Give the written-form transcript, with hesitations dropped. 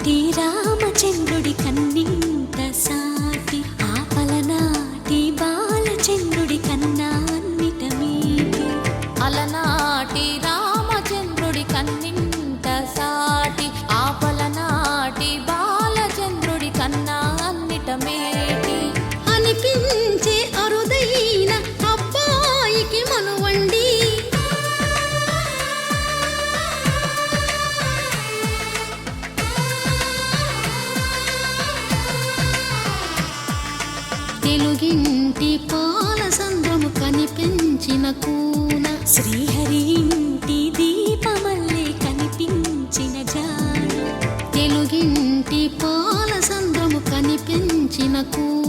అలనాటి రామచంద్రుడి కన్నింత సాటి ఆపలనాటి బాలచంద్రుడి కన్నా అన్నిట మీటి అలనాటి రామచంద్రుడి కన్నింత సాటి ఆపలనాటి బాలచంద్రుడి కన్నా అన్నిట మేటి అనిపించే అరుదైన అబ్బాయికి మనువండి తెలుగింటి పాల సంద్రము కనిపించిన కూన శ్రీహరి ఇంటి దీపమల్లే కనిపించిన జాడ తెలుగింటి పాల సంద్రము కనిపించిన కూన